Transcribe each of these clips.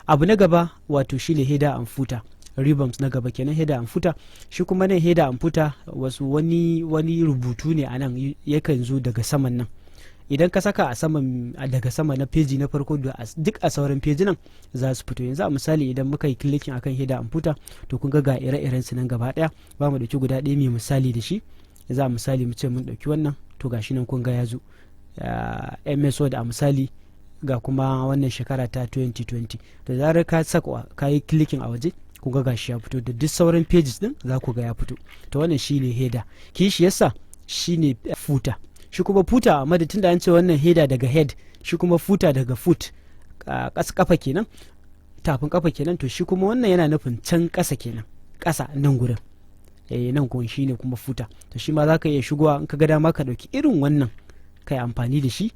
abu na gaba wato shine header and footer, ribbons na gaba kenan, header and footer. Shi kuma nan header and footer wasu wani rubutu ne a nan yakan zo daga saman nan. Idan ka saka a saman daga sama na peji na farko duk a sauran peji nan za su fito. Yanzu a misali idan muka yi clicking akan header and footer to kun ga ire-iren su nan gaba daya. Ba mu dauki guda ɗaya mai misali da shi. Yanzu a misali mu ce mun dauki wannan, to gashi nan kun ga ya zo MS Word a misali, ga kuma wannan shekara ta 2020. Da zarar ka saka ka yi clicking a waje ku ga gashi ya fito, da duk sauran pages din za ku ga ya fito. To wannan shine header, kishi yasa shine footer. Shi kuma footer a madadin da an ce wannan header daga head, shi kuma footer daga foot, ƙasa kafa kenan, tafin kafa kenan. To shi kuma wannan yana nufin can ƙasa kenan, ƙasa nan gurin, nan kuma shine kuma footer. To shi ma za ka iya shigowa in ka ga dama ka dauki irin wannan kai amfani da shi,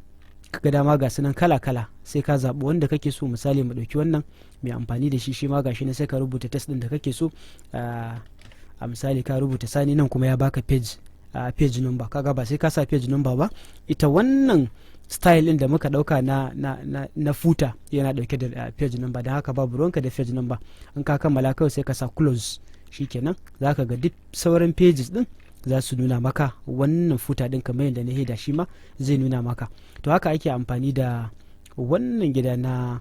ka ga dama ga sunan kala-kala, sai ka zaɓi wanda kake so. Misali mu ɗauki wannan mai amfani da shi, shi ma gashi ne sai ka rubuta test ɗin da kake so. A misali ka rubuta Sani, nan kuma ya baka page number. Kaga ba sai ka sa page number ba, ita wannan style ɗin da muka ɗauka na footer yana ɗauke da page number, don haka babu ruwanka da page number. In ka kammala kawai sai ka sa close, shikenan za ka ga duk sauran pages ɗin za su nuna maka wannan footer din kamar yadda na header shi ma zai nuna maka. To haka ake amfani da wannan gida na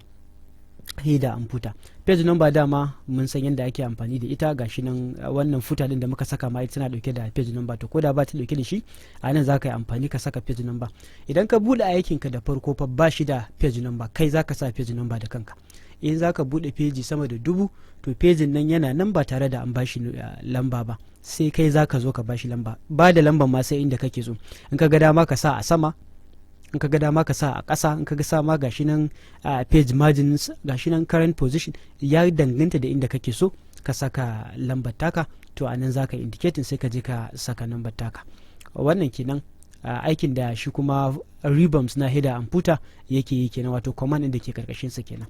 header and footer. Page number dama mun san yadda ake amfani da ita, gashi nan wannan footer din da muka saka ma ita tana dauke da page number. To koda ba ta dauke da shi, a nan za ka yi amfani ka saka page number. Idan ka bude aikinka da farko fa ba shi da page number, kai za ka sa page number da kanka. In za ka bude peji sama da 1000, to pejin nan yana nan ba tare da an bashi lamba ba, sai kai za ka zo ka bashi lamba. Ba da lamban ma sai inda kake so. In ka ga dama ka sa a sama, in ka ga dama ka sa a ƙasa, in ka ga sama gashi nan page margins, gashi nan current position, ya danganta da inda kake so ka saka lambar taka. To a nan za ka indicating sai ka je ka saka lambar taka. Wannan kenan aikin da shi kuma ribbons na header and footer yake yi kenan, wato command da ke karkashin sa kenan.